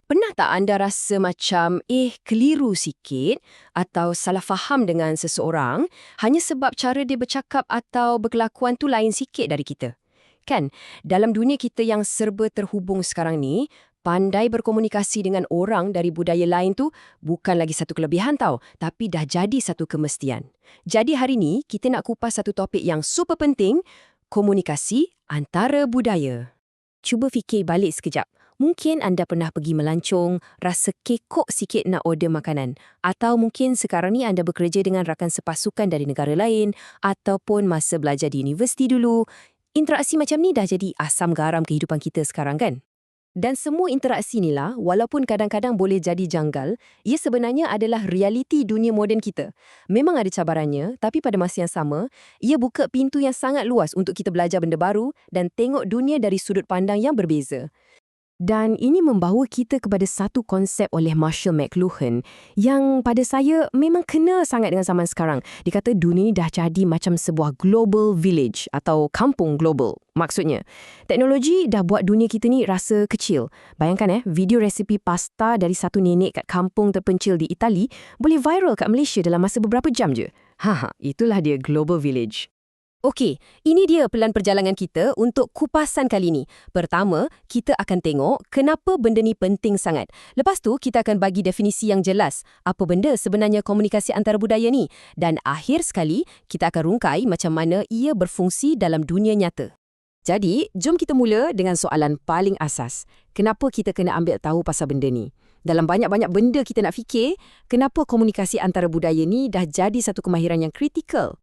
Pernah tak anda rasa macam, keliru sikit atau salah faham dengan seseorang hanya sebab cara dia bercakap atau berkelakuan tu lain sikit dari kita? Kan, dalam dunia kita yang serba terhubung sekarang ni, pandai berkomunikasi dengan orang dari budaya lain tu bukan lagi satu kelebihan tau, tapi dah jadi satu kemestian. Jadi hari ni, kita nak kupas satu topik yang super penting, komunikasi antara budaya. Cuba fikir balik sekejap. Mungkin anda pernah pergi melancong, rasa kekok sikit nak order makanan. Atau mungkin sekarang ni anda bekerja dengan rakan sepasukan dari negara lain, ataupun masa belajar di universiti dulu. Interaksi macam ni dah jadi asam garam kehidupan kita sekarang kan? Dan semua interaksi inilah, walaupun kadang-kadang boleh jadi janggal, ia sebenarnya adalah realiti dunia moden kita. Memang ada cabarannya, tapi pada masa yang sama, ia buka pintu yang sangat luas untuk kita belajar benda baru dan tengok dunia dari sudut pandang yang berbeza. Dan ini membawa kita kepada satu konsep oleh Marshall McLuhan yang pada saya memang kena sangat dengan zaman sekarang. Dia kata dunia ini dah jadi macam sebuah global village atau kampung global. Maksudnya, teknologi dah buat dunia kita ni rasa kecil. Bayangkan video resipi pasta dari satu nenek kat kampung terpencil di Itali boleh viral kat Malaysia dalam masa beberapa jam je. Itulah dia global village. Okey, ini dia pelan perjalanan kita untuk kupasan kali ini. Pertama, kita akan tengok kenapa benda ni penting sangat. Lepas tu, kita akan bagi definisi yang jelas. Apa benda sebenarnya komunikasi antara budaya ni? Dan akhir sekali, kita akan rungkai macam mana ia berfungsi dalam dunia nyata. Jadi, jom kita mula dengan soalan paling asas. Kenapa kita kena ambil tahu pasal benda ni? Dalam banyak-banyak benda kita nak fikir, kenapa komunikasi antara budaya ni dah jadi satu kemahiran yang kritikal?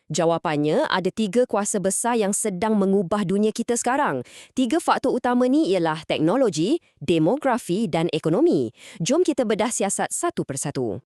Jawapannya, ada 3 kuasa besar yang sedang mengubah dunia kita sekarang. 3 faktor utama ni ialah teknologi, demografi dan ekonomi. Jom kita bedah siasat satu persatu.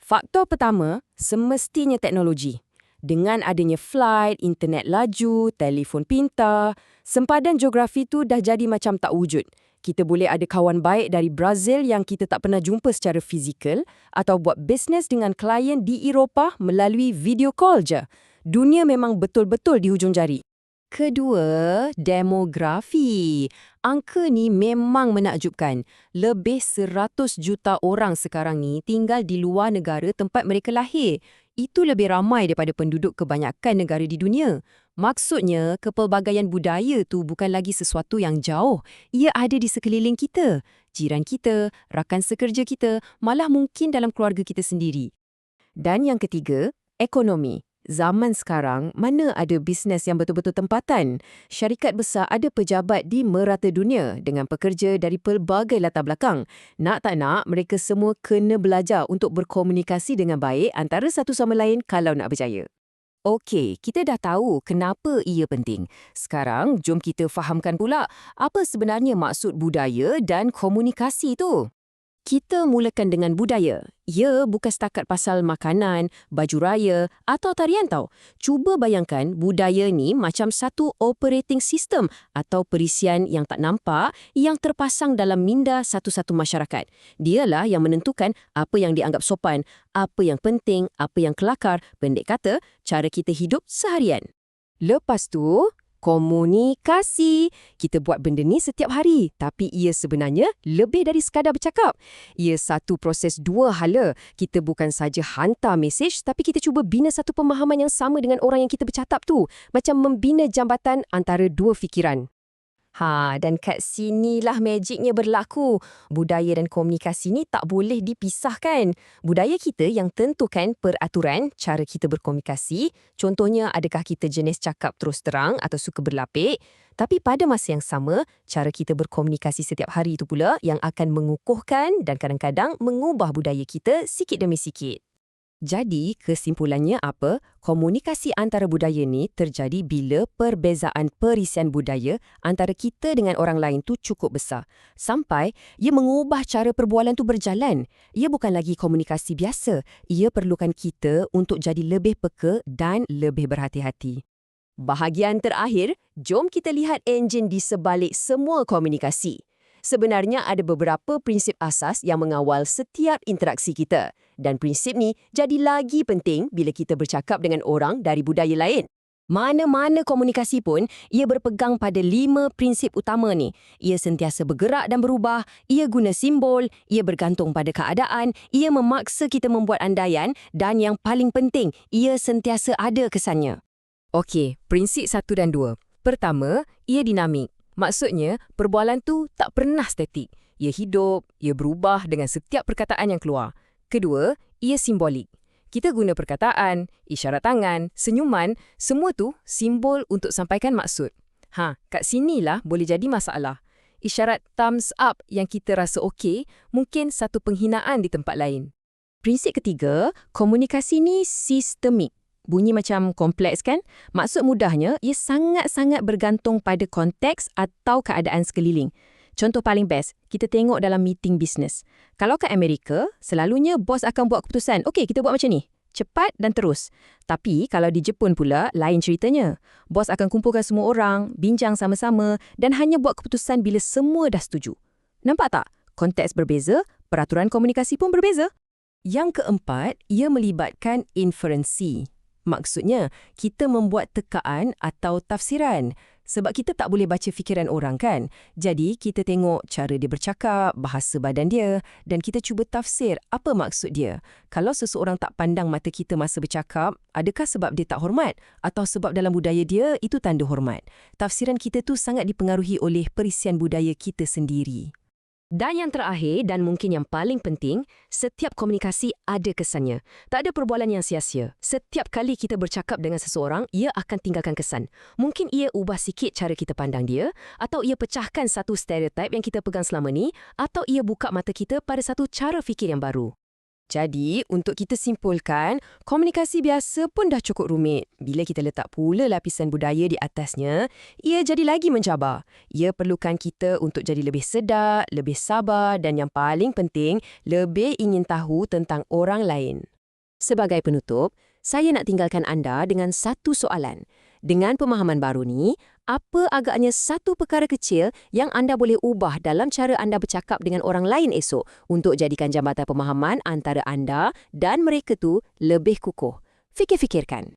Faktor pertama, semestinya teknologi. Dengan adanya flight, internet laju, telefon pintar, sempadan geografi tu dah jadi macam tak wujud. Kita boleh ada kawan baik dari Brazil yang kita tak pernah jumpa secara fizikal atau buat bisnes dengan klien di Eropah melalui video call je. Dunia memang betul-betul di hujung jari. Kedua, demografi. Angka ni memang menakjubkan. Lebih 100 juta orang sekarang ni tinggal di luar negara tempat mereka lahir. Itu lebih ramai daripada penduduk kebanyakan negara di dunia. Maksudnya, kepelbagaian budaya tu bukan lagi sesuatu yang jauh. Ia ada di sekeliling kita, jiran kita, rakan sekerja kita, malah mungkin dalam keluarga kita sendiri. Dan yang ketiga, ekonomi. Zaman sekarang, mana ada bisnes yang betul-betul tempatan? Syarikat besar ada pejabat di merata dunia dengan pekerja dari pelbagai latar belakang. Nak tak nak, mereka semua kena belajar untuk berkomunikasi dengan baik antara satu sama lain kalau nak berjaya. Okey, kita dah tahu kenapa ia penting. Sekarang, jom kita fahamkan pula apa sebenarnya maksud budaya dan komunikasi tu. Kita mulakan dengan budaya. Ia bukan setakat pasal makanan, baju raya atau tarian tau. Cuba bayangkan budaya ni macam satu operating system atau perisian yang tak nampak yang terpasang dalam minda satu-satu masyarakat. Dialah yang menentukan apa yang dianggap sopan, apa yang penting, apa yang kelakar, pendek kata, cara kita hidup seharian. Lepas tu, komunikasi. Kita buat benda ni setiap hari, tapi ia sebenarnya lebih dari sekadar bercakap. Ia satu proses 2 hala. Kita bukan saja hantar mesej, tapi kita cuba bina satu pemahaman yang sama dengan orang yang kita bercakap tu. Macam membina jambatan antara 2 fikiran. Dan kat sinilah magicnya berlaku. Budaya dan komunikasi ni tak boleh dipisahkan. Budaya kita yang tentukan peraturan cara kita berkomunikasi. Contohnya, adakah kita jenis cakap terus terang atau suka berlapik? Tapi pada masa yang sama, cara kita berkomunikasi setiap hari itu pula yang akan mengukuhkan dan kadang-kadang mengubah budaya kita sikit demi sikit. Jadi, kesimpulannya apa? Komunikasi antara budaya ni terjadi bila perbezaan perisian budaya antara kita dengan orang lain tu cukup besar. Sampai ia mengubah cara perbualan tu berjalan. Ia bukan lagi komunikasi biasa. Ia perlukan kita untuk jadi lebih peka dan lebih berhati-hati. Bahagian terakhir, jom kita lihat enjin di sebalik semua komunikasi. Sebenarnya ada beberapa prinsip asas yang mengawal setiap interaksi kita. Dan prinsip ni jadi lagi penting bila kita bercakap dengan orang dari budaya lain. Mana-mana komunikasi pun, ia berpegang pada 5 prinsip utama ni. Ia sentiasa bergerak dan berubah, ia guna simbol, ia bergantung pada keadaan, ia memaksa kita membuat andaian dan yang paling penting, ia sentiasa ada kesannya. Okey, prinsip 1 dan 2. Pertama, ia dinamik. Maksudnya, perbualan tu tak pernah statik. Ia hidup, ia berubah dengan setiap perkataan yang keluar. Kedua, ia simbolik. Kita guna perkataan, isyarat tangan, senyuman, semua tu simbol untuk sampaikan maksud. Kat sinilah boleh jadi masalah. Isyarat thumbs up yang kita rasa okey, mungkin satu penghinaan di tempat lain. Prinsip ketiga, komunikasi ni sistemik. Bunyi macam kompleks kan? Maksud mudahnya, ia sangat-sangat bergantung pada konteks atau keadaan sekeliling. Contoh paling best, kita tengok dalam meeting bisnes. Kalau kat Amerika, selalunya bos akan buat keputusan, okey kita buat macam ni. Cepat dan terus. Tapi kalau di Jepun pula, lain ceritanya. Bos akan kumpulkan semua orang, bincang sama-sama dan hanya buat keputusan bila semua dah setuju. Nampak tak? Konteks berbeza, peraturan komunikasi pun berbeza. Yang keempat, ia melibatkan inferensi. Maksudnya, kita membuat tekaan atau tafsiran. Sebab kita tak boleh baca fikiran orang kan? Jadi, kita tengok cara dia bercakap, bahasa badan dia dan kita cuba tafsir apa maksud dia. Kalau seseorang tak pandang mata kita masa bercakap, adakah sebab dia tak hormat? Atau sebab dalam budaya dia, itu tanda hormat? Tafsiran kita tu sangat dipengaruhi oleh perisian budaya kita sendiri. Dan yang terakhir dan mungkin yang paling penting, setiap komunikasi ada kesannya. Tak ada perbualan yang sia-sia. Setiap kali kita bercakap dengan seseorang, ia akan tinggalkan kesan. Mungkin ia ubah sikit cara kita pandang dia, atau ia pecahkan satu stereotip yang kita pegang selama ni, atau ia buka mata kita pada satu cara fikir yang baru. Jadi, untuk kita simpulkan, komunikasi biasa pun dah cukup rumit. Bila kita letak pula lapisan budaya di atasnya, ia jadi lagi mencabar. Ia perlukan kita untuk jadi lebih sedar, lebih sabar dan yang paling penting, lebih ingin tahu tentang orang lain. Sebagai penutup, saya nak tinggalkan anda dengan satu soalan. Dengan pemahaman baru ni, apa agaknya satu perkara kecil yang anda boleh ubah dalam cara anda bercakap dengan orang lain esok untuk jadikan jambatan pemahaman antara anda dan mereka tu lebih kukuh? Fikir-fikirkan.